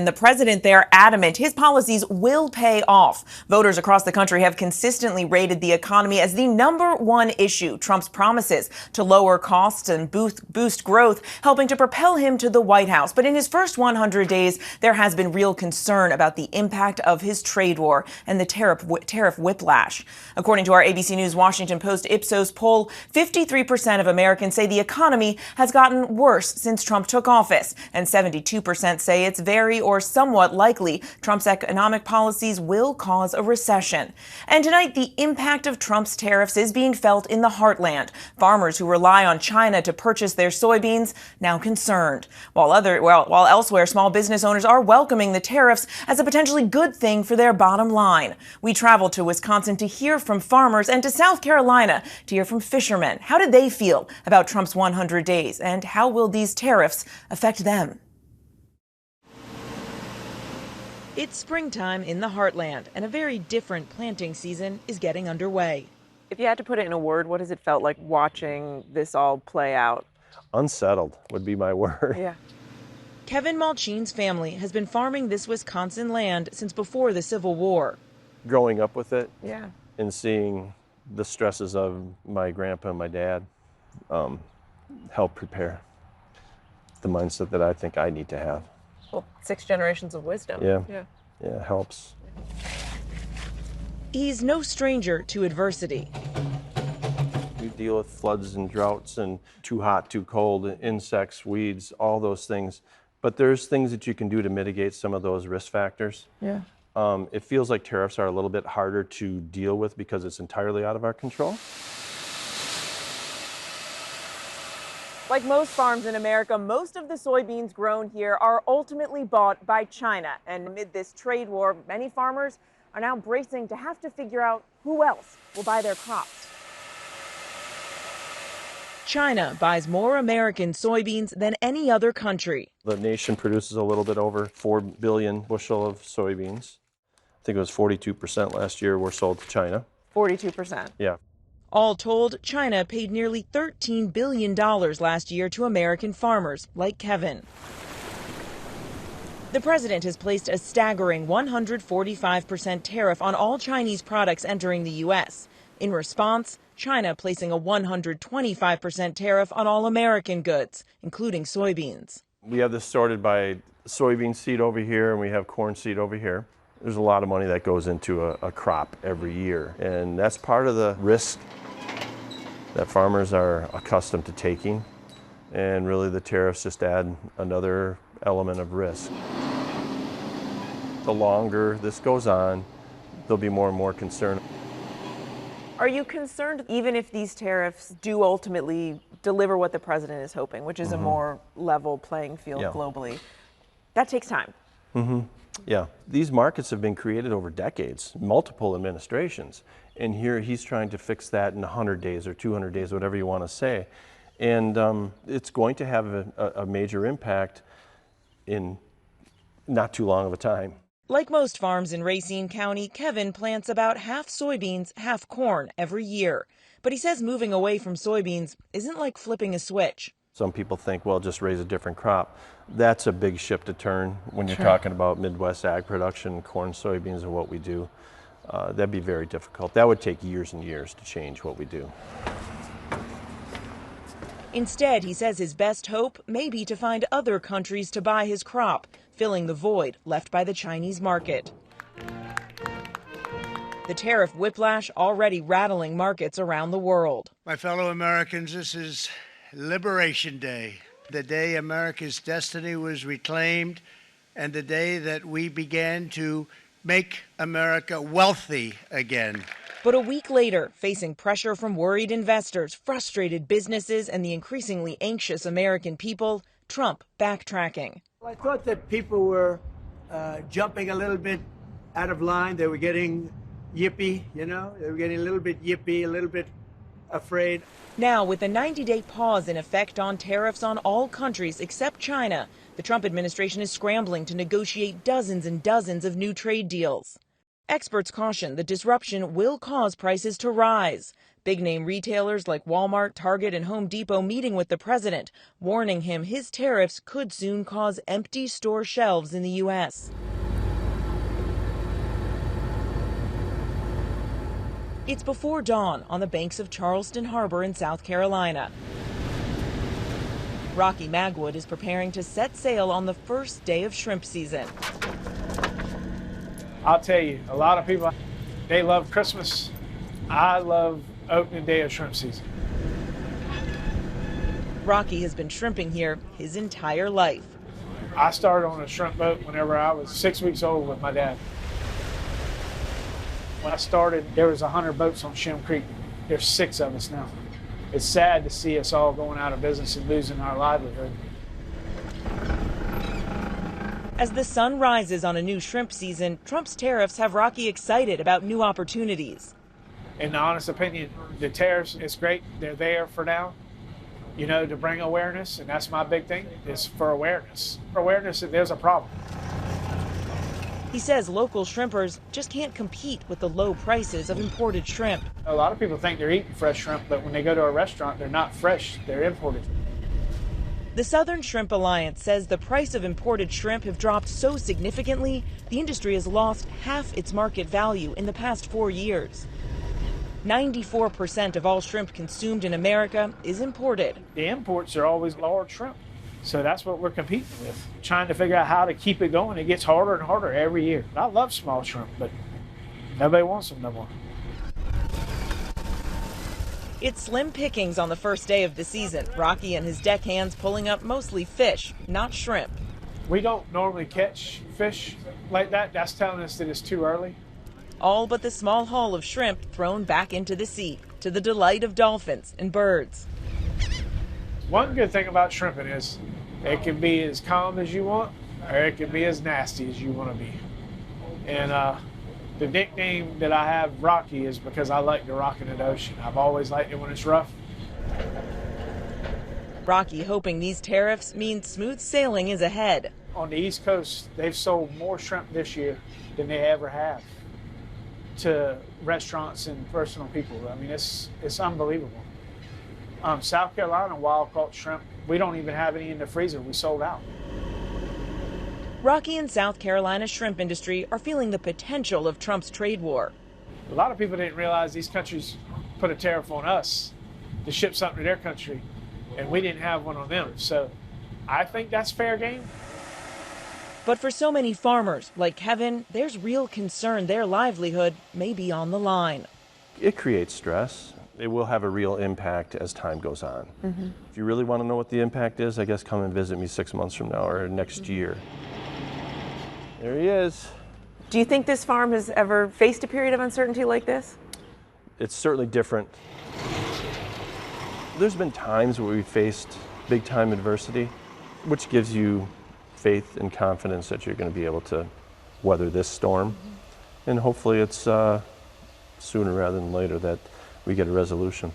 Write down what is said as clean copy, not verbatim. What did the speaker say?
And the president there adamant his policies will pay off. Voters across the country have consistently rated the economy as the #1 issue. Trump's promises to lower costs and boost growth, helping to propel him to the White House. But in his first 100 days, there has been real concern about the impact of his trade war and the tariff whiplash. According to our ABC News Washington Post Ipsos poll, 53% of Americans say the economy has gotten worse since Trump took office, and 72% say it's very or somewhat likely Trump's economic policies will cause a recession. And tonight, the impact of Trump's tariffs is being felt in the heartland. Farmers who rely on China to purchase their soybeans now concerned. While elsewhere, small business owners are welcoming the tariffs as a potentially good thing for their bottom line. We traveled to Wisconsin to hear from farmers and to South Carolina to hear from fishermen. How did they feel about Trump's 100 days, and how will these tariffs affect them? It's springtime in the heartland, and a very different planting season is getting underway. If you had to put it in a word, what has it felt like watching this all play out? Unsettled would be my word. Yeah. Kevin Malchine's family has been farming this Wisconsin land since before the Civil War. Growing up with it, Yeah. and seeing the stresses of my grandpa and my dad help prepare the mindset that I think I need to have. Well, 6 generations of wisdom. Yeah, it helps. He's no stranger to adversity. We deal with floods and droughts and too hot, too cold, insects, weeds, all those things. But there's things that you can do to mitigate some of those risk factors. Yeah. It feels like tariffs are a little bit harder to deal with because it's entirely out of our control. Like most farms in America, most of the soybeans grown here are ultimately bought by China. And amid this trade war, many farmers are now bracing to have to figure out who else will buy their crops. China buys more American soybeans than any other country. The nation produces a little bit over 4 billion bushel of soybeans. I think it was 42% last year were sold to China. 42%. Yeah. All told, China paid nearly $13 billion last year to American farmers like Kevin. The president has placed a staggering 145% tariff on all Chinese products entering the U.S. In response, China placing a 125% tariff on all American goods, including soybeans. We have this sorted by soybean seed over here, and we have corn seed over here. There's a lot of money that goes into a crop every year, and that's part of the risk that farmers are accustomed to taking, and really the tariffs just add another element of risk. The longer this goes on, there'll be more and more concern. Are you concerned even if these tariffs do ultimately deliver what the president is hoping, which is a more level playing field globally? That takes time. Yeah, these markets have been created over decades, multiple administrations, and here he's trying to fix that in 100 days or 200 days, whatever you want to say. And it's going to have a major impact in not too long of a time. Like most farms in Racine County, Kevin plants about half soybeans, half corn every year. But he says moving away from soybeans isn't like flipping a switch. Some people think, well, just raise a different crop. That's a big ship to turn when you're talking about Midwest ag production. Corn, soybeans are what we do. That'd be very difficult. That would take years and years to change what we do. Instead, he says his best hope may be to find other countries to buy his crop, filling the void left by the Chinese market. The tariff whiplash already rattling markets around the world. My fellow Americans, this is Liberation Day, the day America's destiny was reclaimed, and the day that we began to make America wealthy again. But a week later, facing pressure from worried investors, frustrated businesses, and the increasingly anxious American people, Trump backtracking. Well, I thought that people were jumping a little bit out of line. They were getting yippy, you know? They were getting a little bit yippy, a little bit afraid. Now, with a 90-day pause in effect on tariffs on all countries except China, the Trump administration is scrambling to negotiate dozens and dozens of new trade deals. Experts caution the disruption will cause prices to rise. Big-name retailers like Walmart, Target, and Home Depot meeting with the president, warning him his tariffs could soon cause empty store shelves in the U.S. It's before dawn on the banks of Charleston Harbor in South Carolina. Rocky Magwood is preparing to set sail on the first day of shrimp season. I'll tell you, a lot of people, they love Christmas. I love opening day of shrimp season. Rocky has been shrimping here his entire life. I started on a shrimp boat whenever I was 6 weeks old with my dad. When I started, there was 100 boats on Shem Creek. There's 6 of us now. It's sad to see us all going out of business and losing our livelihood. As the sun rises on a new shrimp season, Trump's tariffs have Rocky excited about new opportunities. In the honest opinion, the tariffs, it's great. They're there for now, you know, to bring awareness, and that's my big thing, is for awareness. Awareness that there's a problem. He says local shrimpers just can't compete with the low prices of imported shrimp. A lot of people think they're eating fresh shrimp, but when they go to a restaurant, they're not fresh, they're imported. The Southern Shrimp Alliance says the price of imported shrimp have dropped so significantly, the industry has lost half its market value in the past 4 years. 94% of all shrimp consumed in America is imported. The imports are always large shrimp, so that's what we're competing with, trying to figure out how to keep it going. It gets harder and harder every year. I love small shrimp, but nobody wants them no more. It's slim pickings on the first day of the season. Rocky and his deckhands pulling up mostly fish, not shrimp. We don't normally catch fish like that. That's telling us that it's too early. All but the small haul of shrimp thrown back into the sea, to the delight of dolphins and birds. One good thing about shrimping is it can be as calm as you want, or it can be as nasty as you want to be. And the nickname that I have, Rocky, is because I like to rock in the ocean. I've always liked it when it's rough. Rocky hoping these tariffs mean smooth sailing is ahead. On the East Coast, they've sold more shrimp this year than they ever have to restaurants and personal people. I mean, it's unbelievable. South Carolina wild caught shrimp, we don't even have any in the freezer. We sold out. Rocky and South Carolina's shrimp industry are feeling the potential of Trump's trade war. A lot of people didn't realize these countries put a tariff on us to ship something to their country, and we didn't have one on them. So I think that's fair game. But for so many farmers like Kevin, there's real concern their livelihood may be on the line. It creates stress. It will have a real impact as time goes on. If you really want to know what the impact is, I guess come and visit me 6 months from now or next year. There he is. Do you think this farm has ever faced a period of uncertainty like this? It's certainly different. There's been times where we faced big time adversity, which gives you faith and confidence that you're going to be able to weather this storm. And hopefully it's sooner rather than later that we get a resolution.